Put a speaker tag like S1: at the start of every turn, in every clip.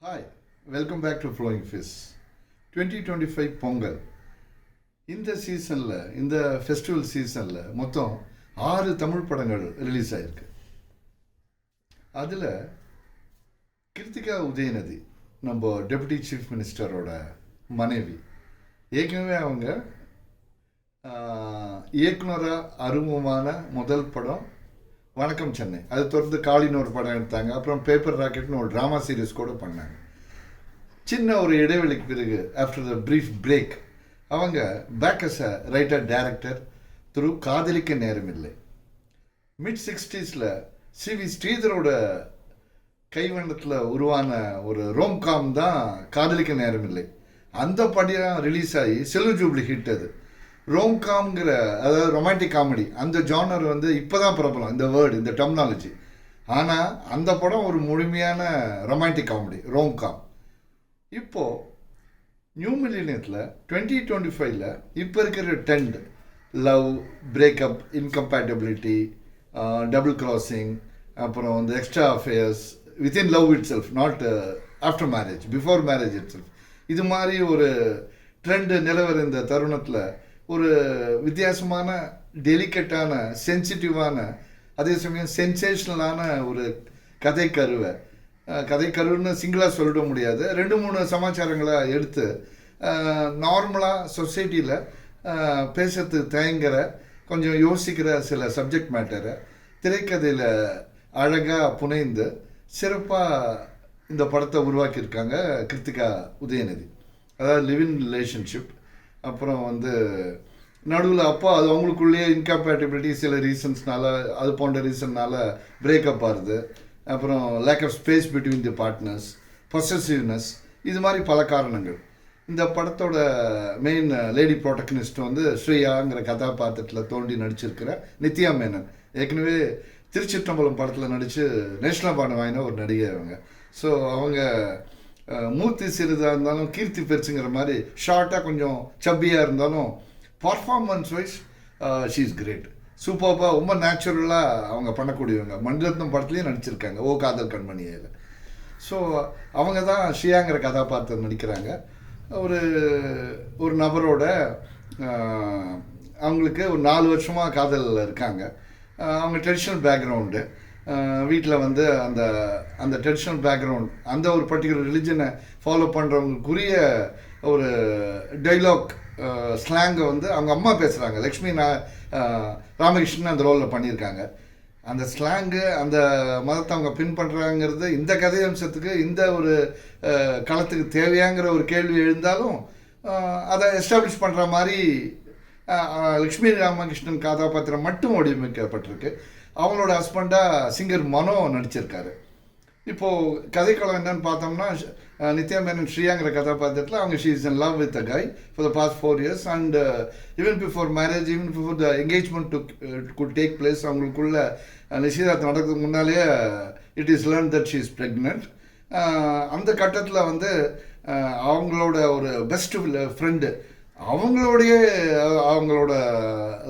S1: Hi, welcome back to flowing fish. 2025 Pongal இந்த சீசனில், இந்த ஃபெஸ்டிவல் சீசனில் மொத்தம் 6 தமிழ் படங்கள் ரிலீஸ் ஆகிருக்கு. அதில் கிருத்திகா உதயநிதி, நம்ம டெபுட்டி சீஃப் மினிஸ்டரோட மனைவி, ஏற்கனவே அவங்க இயக்குனராக அறிமுகமான முதல் படம் வணக்கம் சென்னை. அது தொடர்ந்து காளின்னு ஒரு படம் எடுத்தாங்க. அப்புறம் பேப்பர் ராக்கெட்னு ஒரு ட்ராமா சீரிஸ் கூட பண்ணாங்க. சின்ன ஒரு இடைவெளிக்கு பிறகு, ஆஃப்டர் த ப்ரீஃப் பிரேக், அவங்க back as a writer director through Kadhalikka Neramillai. Mid 60s CV ஸ்ரீதரோட கைவண்ணத்தில் உருவான ஒரு ரோம்காம் தான் காதலிக்க நேரமில்லை. அந்த படம் ரிலீஸ் ஆகி சில்வர் ஜூப்ளி ஹிட். அது ரோம்காம்ங்கிற, அதாவது ரொமான்டிக் காமெடி, அந்த ஜானர் இப்போ தான் பிரபலம், இந்த வேர்டு, இந்த டெர்மினாலஜி. ஆனால் அந்த படம் ஒரு முழுமையான ரொமான்டிக் காமெடி, ரோம்காம். இப்போது நியூ மில்லினியத்தில் 2025 இப்போ இருக்கிற trend, love, breakup, incompatibility, double crossing, அப்புறம் extra affairs within love itself, not after marriage, before marriage itself, இது மாதிரி ஒரு ட்ரெண்டு நிலவர இந்த தருணத்தில் ஒரு வித்தியாசமான, டெலிகேட்டான, சென்சிட்டிவான, அதே சமயம் சென்சேஷனலான ஒரு கதைக்கருன்னு சிங்கிளாக சொல்லிட முடியாது. 2-3 சமாச்சாரங்களை எடுத்து நார்மலாக சொசைட்டியில் பேசுறதுக்கு தயங்குற, கொஞ்சம் யோசிக்கிற சில சப்ஜெக்ட் மேட்டரை திரைக்கதையில் அழகாக புனைந்து சிறப்பாக இந்த படத்தை உருவாக்கியிருக்காங்க கிருத்திகா உதயநிதி. அதாவது லிவிங் ரிலேஷன்ஷிப், அப்புறம் நடுவில் அப்போ அது அவங்களுக்குள்ளேயே இன்கம்பேட்டபிலிட்டி, சில ரீசன்ஸ்னால, அது போன்ற ரீசன்னால் பிரேக்கப் ஆகுது. அப்புறம் lack of space between the partners, possessiveness, இது மாதிரி பல காரணங்கள். இந்த படத்தோட மெயின் லேடி ப்ரோட்டகனிஸ்ட் ஸ்ரீயாங்கிற கதாபாத்திரத்தில் தோண்டி நடிச்சிருக்கிற நித்யா மேனன். ஏற்கனவே திருச்சிற்றம்பலம் படத்தில் நடித்து நேஷனல் அவார்டு வாங்கின ஒரு நடிகை அவங்க. ஸோ அவங்க மூர்த்தி சிறிதாக இருந்தாலும் கீர்த்தி பெருசுங்கிற மாதிரி ஷார்ட்டாக கொஞ்சம் சப்பியாக இருந்தாலும் performance wise she is great. சூப்பராக, ரொம்ப நேச்சுரலாக அவங்க பண்ணக்கூடியவங்க. மணிரத்னம் படத்துலேயும் நடிச்சிருக்காங்க, ஓ காதல் கண்மணியில். ஸோ அவங்க தான் ஷியாங்கிற கதாபாத்திரம் நடிக்கிறாங்க. ஒரு நபரோட அவங்களுக்கு ஒரு 4 வருஷமாக காதலில் இருக்காங்க. அவங்க ட்ரெடிஷ்னல் பேக்ரவுண்டு, வீட்டில் அந்த ட்ரெடிஷ்னல் பேக்ரவுண்ட், அந்த ஒரு பர்டிகுலர் ரிலிஜனை ஃபாலோ பண்ணுறவங்களுக்குரிய ஒரு டைலாக் ஸ்லாங்கை அவங்க அம்மா பேசுகிறாங்க. லக்ஷ்மி ராமகிருஷ்ணன் அந்த ரோலில் பண்ணியிருக்காங்க. அந்த ஸ்லாங்கு, அந்த மதத்தை அவங்க பின் பண்ணுறாங்கிறது இந்த கதை அம்சத்துக்கு, இந்த ஒரு களத்துக்கு தேவையாங்கிற ஒரு கேள்வி எழுந்தாலும் அதை எஸ்டாப்ளிஷ் பண்ணுற மாதிரி லக்ஷ்மி ராமகிருஷ்ணன் கதாபாத்திரம் மட்டும் வடிவமைக்கப்பட்டிருக்கு. அவங்களோட ஹஸ்பண்டாக சிங்கர் மனோ நடிச்சிருக்காரு. இப்போது கதைக்களம் என்னன்னு பார்த்தோம்னா, நித்யா மேனன் ஸ்ரீயாங்கிற கதாபாத்திரத்தில் அவங்க she is in love with a guy for the past 4 years, and even before marriage, even before the engagement could take place, அவங்களுக்குள்ள நிச்சயதார்த்தம் நடக்கிறதுக்கு முன்னாலேயே it is learn that she is pregnant. அந்த கட்டத்தில் அவங்களோட ஒரு பெஸ்ட் ஃப்ரெண்டு, அவங்களோட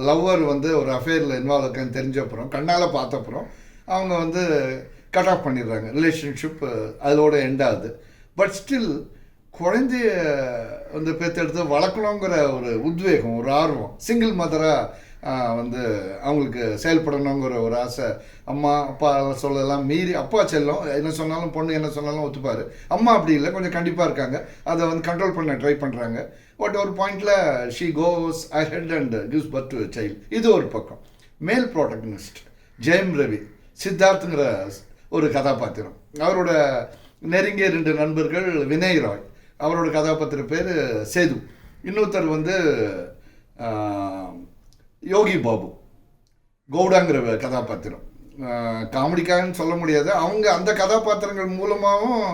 S1: lover ஒரு அஃபேரில் இன்வால்வ் இருக்கான்னு தெரிஞ்சப்புறம், கண்ணால் பார்த்தப்புறம் அவங்க கட் ஆஃப் பண்ணிடுறாங்க. ரிலேஷன்ஷிப் அதோட எண்ட் ஆகுது. பட் ஸ்டில் குழந்தைய பெற்றெடுத்து வளர்க்கணுங்கிற ஒரு உத்வேகம், ஒரு ஆர்வம், சிங்கிள் மதராக அவங்களுக்கு செயல்படணுங்கிற ஒரு ஆசை. அம்மா அப்பா சொல்லலாம் மீறி, அப்பா செல்லம், என்ன சொன்னாலும் பொண்ணு என்ன சொன்னாலும் ஒத்துப்பார். அம்மா அப்படி இல்லை, கொஞ்சம் கண்டிப்பாக இருக்காங்க. அதை கண்ட்ரோல் பண்ண ட்ரை பண்ணுறாங்க. பட் ஒரு பாயிண்டில் she cos ahead and gives birth to child. இது ஒரு பக்கம். மேல் ப்ரோட்டகனிஸ்ட் ஜெயம் ரவி, சித்தார்த்துங்கிற ஒரு கதாபாத்திரம். அவரோட நெருங்கிய 2 நண்பர்கள், வினய் ராய், அவரோட கதாபாத்திர பேர் சேது. இன்னொருத்தர் யோகி பாபு, கவுடாங்கிற கதாபாத்திரம். காமெடிக்காகன்னு சொல்ல முடியாது, அவங்க அந்த கதாபாத்திரங்கள் மூலமாகவும்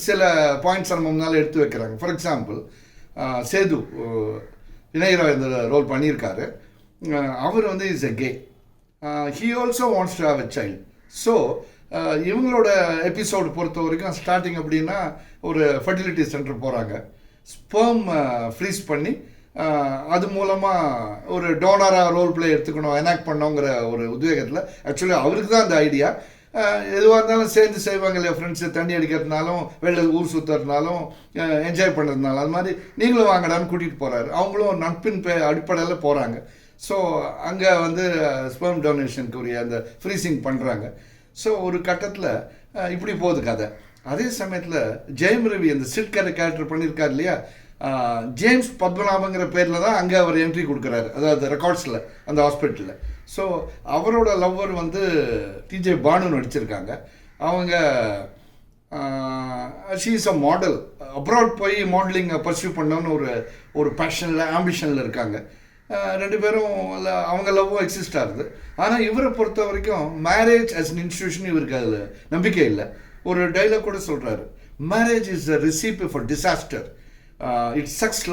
S1: சில பாயிண்ட்ஸ் நம்ம முன்னால் எடுத்து வைக்கிறாங்க. ஃபார் எக்ஸாம்பிள், சேது, வினய் ராய் இந்த ரோல் பண்ணியிருக்காரு. அவர் is a gay. He also wants to have a child. So இவங்களோட எபிசோடு பொறுத்த வரைக்கும் ஸ்டார்டிங் அப்படின்னா, ஒரு ஃபர்டிலிட்டி சென்டர் போகிறாங்க. ஸ்பெர்ம் ஃப்ரீஸ் பண்ணி அது மூலமாக ஒரு டோனராக ரோல் பிளே எடுத்துக்கணும், எனாக்ட் பண்ணோங்கிற ஒரு உத்வேகத்தில். ஆக்சுவலி அவருக்கு தான் அந்த ஐடியா. எதுவாக இருந்தாலும் சேர்ந்து செய்வாங்க இல்லையா, ஃப்ரெண்ட்ஸு தண்ணி அடிக்கிறதுனாலும் வெளில ஊர் சுற்றுறதுனாலும் என்ஜாய் பண்ணுறதுனால அது மாதிரி நீங்களும் வாங்கடான்னு கூட்டிகிட்டு போகிறாரு. அவங்களும் நட்பின் அடிப்படையில் போகிறாங்க. ஸோ அங்கே வந்து ஸ்பெர்ம் டொனேஷனுக்கு உரிய அந்த ஃப்ரீசிங் பண்ணுறாங்க. ஸோ ஒரு கட்டத்தில் இப்படி போகுது கதை. அதே சமயத்தில் ஜெயம் ரவி அந்த சிட் கேரக்டர் பண்ணியிருக்காரு இல்லையா, ஜேம்ஸ் பத்மநாபங்கிற பேரில் தான் அங்கே அவர் என்ட்ரி கொடுக்குறாரு, அதாவது ரெக்கார்ட்ஸில் அந்த ஹாஸ்பிட்டலில். ஸோ அவரோட லவ்வர் வந்து டிஜே பானு நடிச்சிருக்காங்க. அவங்க she is a model, abroad போய் மாடலிங்கை பர்சியூ பண்ணோன்னு ஒரு பேஷனில் ஆம்பிஷனில் இருக்காங்க. ரெண்டு பேரும் அவங்க லவ்வும் எக்ஸிஸ்ட் ஆகுது. ஆனால் இவரை பொறுத்த வரைக்கும் மேரேஜ் அஸ் அன் இன்ஸ்டிடியூஷன் இவருக்கு அதில் நம்பிக்கை இல்லை. ஒரு டைலாக் கூட சொல்கிறாரு, marriage is a recipe for disaster. It sucks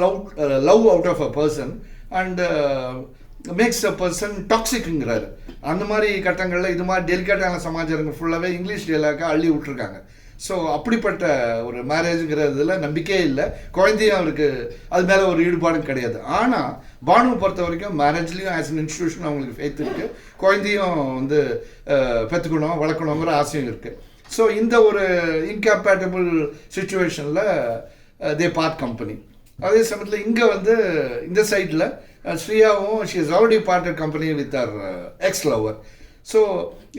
S1: love out of a person and makes a person டாக்ஸிக்குங்கிறாரு. அந்த மாதிரி கட்டங்களில் இது மாதிரி டெலிகேட்டான சமாச்சாரங்கள் ஃபுல்லாகவே இங்கிலீஷ் டைலாக்காக அள்ளி விட்டுருக்காங்க. ஸோ அப்படிப்பட்ட ஒரு மேரேஜுங்கிறதுல நம்பிக்கையே இல்லை. குழந்தையும் அவருக்கு அது மேலே ஒரு ஈடுபாடும் கிடையாது. ஆனால் பானுவை பொறுத்த வரைக்கும் மேரேஜ்லேயும் ஆஸ் அன் இன்ஸ்டிடியூஷன் அவங்களுக்கு ஃபெய்த் இருக்குது, குழந்தையும் வந்து பெற்றுக்கணும் வளர்க்கணுங்கிற ஆசையும் இருக்குது. ஸோ இந்த ஒரு இன்கம்பேட்டபிள் சுச்சுவேஷனில் தே பார்ட் கம்பெனி. அதே சமயத்தில் இங்கே வந்து இந்த சைடில் ஸ்ரீயாவும் she is already parted company with our ex lover. So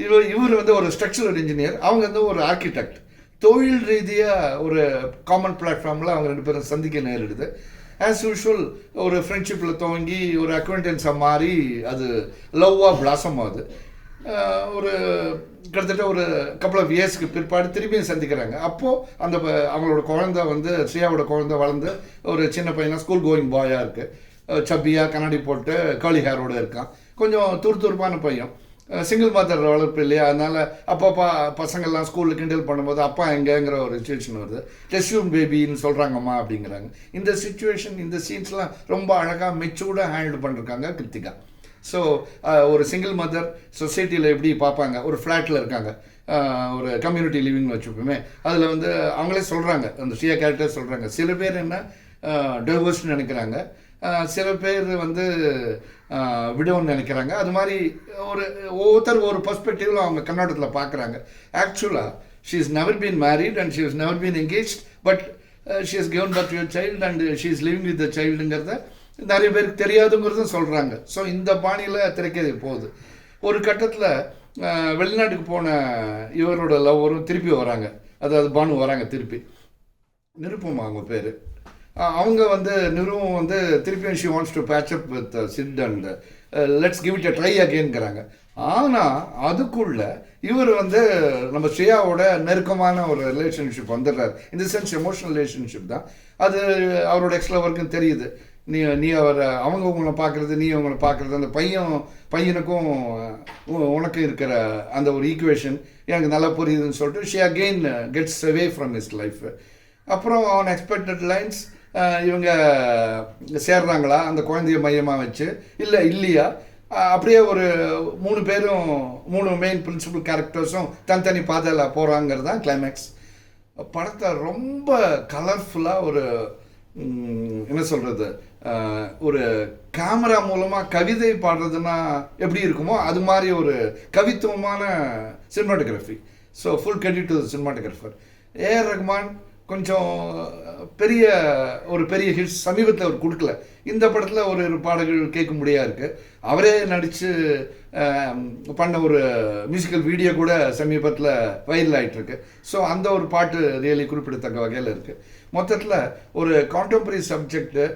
S1: இவர் வந்து ஒரு ஸ்ட்ரக்சரல் இன்ஜினியர், அவங்க வந்து ஒரு ஆர்கிடெக்ட். தொழில் ரீதியாக ஒரு காமன் பிளாட்ஃபார்மில் அவங்க ரெண்டு பேரும் சந்திக்க நேரிடுது. ஆஸ் யூஷுவல் ஒரு ஃப்ரெண்ட்ஷிப்பில் துவங்கி ஒரு அக்வைண்டன்ஸாக மாறி அது லவ்வாக பிளாசம் ஆகுது. ஒரு கிட்டத்தட்ட ஒரு கப்பல் ஆஃப் இயர்ஸ்க்கு பிற்பாடு திரும்பியும் சந்திக்கிறாங்க. அப்போது அந்த அவங்களோட குழந்தை வந்து ஸ்ரீயாவோட குழந்தை வளர்ந்து ஒரு சின்ன பையனாக ஸ்கூல் கோயிங் பாயாக இருக்குது, சப்பியாக கண்ணாடி போட்டு காலி ஹேரோடு இருக்கான், கொஞ்சம் துருதுருப்பான பையன். சிங்கிள் மதர் வளர்ப்பு இல்லையா, அதனால் அப்பா பசங்கள்லாம் ஸ்கூலில் கிண்டல் பண்ணும்போது அப்பா எங்கேங்கிற ஒரு சுச்சுவேஷன் வருது. டெஸ்யூம் பேபின்னு சொல்கிறாங்கம்மா அப்படிங்கிறாங்க. இந்த சுச்சுவேஷன் இந்த சீன்ஸ்லாம் ரொம்ப அழகாக மெச்சூர்டாக ஹேண்டில் பண்ணிருக்காங்க கிருத்திகா. ஸோ ஒரு சிங்கிள் மதர் சொசைட்டியில் எப்படி பார்ப்பாங்க, ஒரு ஃப்ளாட்டில் இருக்காங்க, ஒரு கம்யூனிட்டி லிவிங்னு வச்சுப்போமே, அதில் வந்து அவங்களே சொல்கிறாங்க, அந்த ஸ்ரீயா கேரக்டர் சொல்கிறாங்க, சில பேர் என்ன டைவர்ஸ்ன்னு நினைக்கிறாங்க, சில பேர் வந்து விடோன்னு நினைக்கிறாங்க. அது மாதிரி ஒவ்வொருத்தர் ஒரு பர்ஸ்பெக்டிவில் அவங்க கண்ணோட்டத்தில் பார்க்குறாங்க. ஆக்சுவலாக she is never been married and she is never been engage, but she is given birth to your child and she is living with the சைல்டுங்கிறத நிறைய பேருக்கு தெரியாதுங்கிறதும் சொல்கிறாங்க. ஸோ இந்த பாணியில் திரைக்கதை போகுது. ஒரு கட்டத்தில் வெளிநாட்டுக்கு போன இவரோட லவ்வரும் திருப்பி வராங்க, அதாவது பானு வராங்க திருப்பி. நிருப்பமா அவங்க பேர். அவங்க வந்து நிறுவனம் வந்து திருப்பியும் she wants to patch up with Sid and let's give it a try அகெயின்ங்கிறாங்க. ஆனால் அதுக்குள்ள இவர் வந்து நம்ம ஸ்ரீயாவோட நெருக்கமான ஒரு ரிலேஷன்ஷிப் வந்துடுறாரு. இந்த சென்ஸ் எமோஷனல் ரிலேஷன்ஷிப் தான் அது. அவரோட எக்ஸ்லவருக்கும் தெரியுது, நீ அவங்க உங்களை பார்க்குறது, நீ அவங்கள பார்க்குறது, அந்த பையனுக்கும் உனக்கும் இருக்கிற அந்த ஒரு ஈக்குவேஷன் எனக்கு நல்லா புரியுதுன்னு சொல்லிட்டு she again gets away from his life. அப்புறம் அன்எக்ஸ்பெக்டட் லைன்ஸ் இவங்க சேர்றாங்களா அந்த குழந்தைய மையமாக வச்சு, இல்லையா, அப்படியே ஒரு 3 பேரும் 3 மெயின் பிரின்சிபல் கேரக்டர்ஸும் தனித்தனி பாதையில் போகிறாங்கிறது தான் கிளைமேக்ஸ். படத்தை ரொம்ப கலர்ஃபுல்லாக ஒரு என்ன சொல்கிறது, ஒரு கேமரா மூலமாக கவிதை பாடுறதுன்னா எப்படி இருக்குமோ அது மாதிரி ஒரு கவித்துவமான cinematography. So full credit to cinematographer AR Rahman. கொஞ்சம் பெரிய ஹிட்ஸ் சமீபத்தில் அவர் கொடுக்கல. இந்த படத்தில் ஒரு பாடல்கள் கேட்க முடியாது இருக்குது. அவரே நடித்து பண்ண ஒரு மியூசிக்கல் வீடியோ கூட சமீபத்தில் வைரல் ஆகிட்டுருக்கு. ஸோ அந்த ஒரு பாட்டு ரியலி குறிப்பிடத்தக்க வகையில் இருக்குது. மொத்தத்தில் ஒரு கான்டெம்பரரி சப்ஜெக்டு,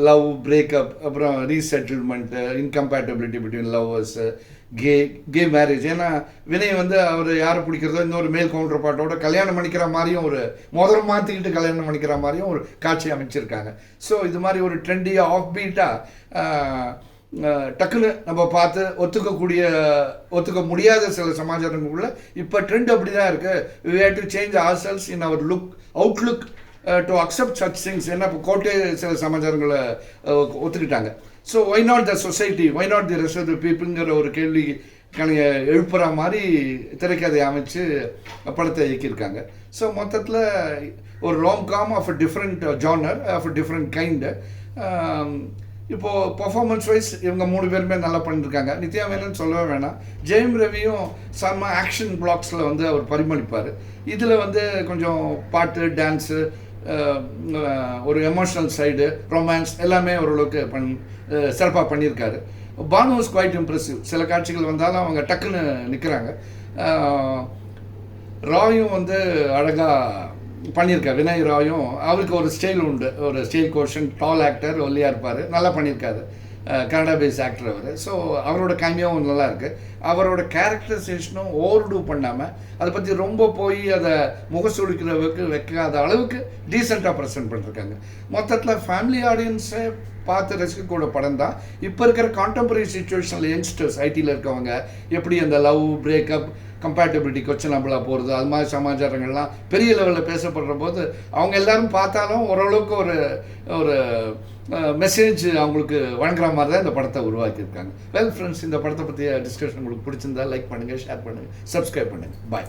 S1: லவ், பிரேக்கப், அப்புறம் resettlement, incompatibility between lovers, gay marriage. ஏன்னா வினய் வந்து அவர் யாரை பிடிக்கிறதோ இன்னொரு மேல் கவுண்டர் பாட்டோட கல்யாணம் பண்ணிக்கிற மாதிரியும் ஒரு முதல் மாற்றிக்கிட்டு கல்யாணம் பண்ணிக்கிற மாதிரியும் ஒரு காட்சி அமைச்சிருக்காங்க. ஸோ இது மாதிரி ஒரு ட்ரெண்டியாக ஆஃப் பீட்டாக டக்குன்னு நம்ம பார்த்து ஒத்துக்க முடியாத சில சமாச்சாரங்களுக்குள்ள இப்போ ட்ரெண்ட் அப்படி தான் இருக்குது. We have to change our selves in our outlook to accept such things. ஏன்னா இப்போ கோர்ட்டே சில சமாச்சாரங்களை ஒத்துக்கிட்டாங்க. So why not the society, why not the rest of the பீப்புளுங்கிற ஒரு கேள்வி எழுப்புற மாதிரி திரைக்கதை அமைச்சு படத்தை இயக்கியிருக்காங்க. ஸோ மொத்தத்தில் ஒரு long come of a different genre, of a different kind. இப்போது பர்ஃபார்மன்ஸ் வைஸ் இவங்க 3 பேருமே நல்லா பண்ணியிருக்காங்க. நித்யா மேனன் சொல்லவே வேணாம். ஜெயம் ரவியும் செம்ம ஆக்ஷன் பிளாக்ஸில் வந்து அவர் பரிமளிப்பார். இதில் வந்து கொஞ்சம் பாட்டு, டான்ஸு, ஒரு எமோஷ்னல் சைடு, ரொமான்ஸ் எல்லாமே ஓரளவுக்கு சிறப்பாக பண்ணியிருக்காரு. Bhanu is quite impressive. சில காட்சிகள் வந்தாலும் அவங்க டக்குன்னு நிற்கிறாங்க. ராயும் வந்து அழகாக பண்ணியிருக்கார். வினய் ராயும் அவருக்கு ஒரு ஸ்டைல் உண்டு, ஒரு ஸ்டைல் கோஷன், டால் ஆக்டர், ஒல்லியாக இருப்பார், நல்லா பண்ணியிருக்காரு. கனடா பேஸ் ஆக்டர் அவர். ஸோ அவரோட கேமியாவும் நல்லா இருக்குது. அவரோட கேரக்டரைசேஷனும் ஓவர்டூ பண்ணாமல் அதை பற்றி ரொம்ப போய் அதை முகசுளிக்கிறவுக்கு வைக்காத அளவுக்கு டீசெண்டாக ப்ரெசென்ட் பண்ணியிருக்காங்க. மொத்தத்தில் ஃபேமிலி ஆடியன்ஸை பார்த்து ரசிக்கக்கூட படம் தான். இப்போ இருக்கிற கான்டெம்பரரி சுச்சுவேஷனில் யங்ஸ்டர்ஸ், ஐடியில் இருக்கவங்க எப்படி அந்த லவ், பிரேக்கப், கம்பேட்டபிலிட்டி கொஸ்டினபிளாக போகிறது, அது மாதிரி சமாச்சாரங்கள்லாம் பெரிய லெவலில் பேசப்படுற போது அவங்க எல்லோரும் பார்த்தாலும் ஓரளவுக்கு ஒரு ஒரு மெசேஜ் அவங்களுக்கு வழங்குற மாதிரி தான் இந்த படத்தை உருவாக்கியிருக்காங்க. வெல் ஃப்ரெண்ட்ஸ், இந்த படத்தை பற்றிய டிஸ்கஷன் உங்களுக்கு பிடிச்சிருந்தா லைக் பண்ணுங்கள், ஷேர் பண்ணுங்கள், சப்ஸ்கிரைப் பண்ணுங்கள். பாய்.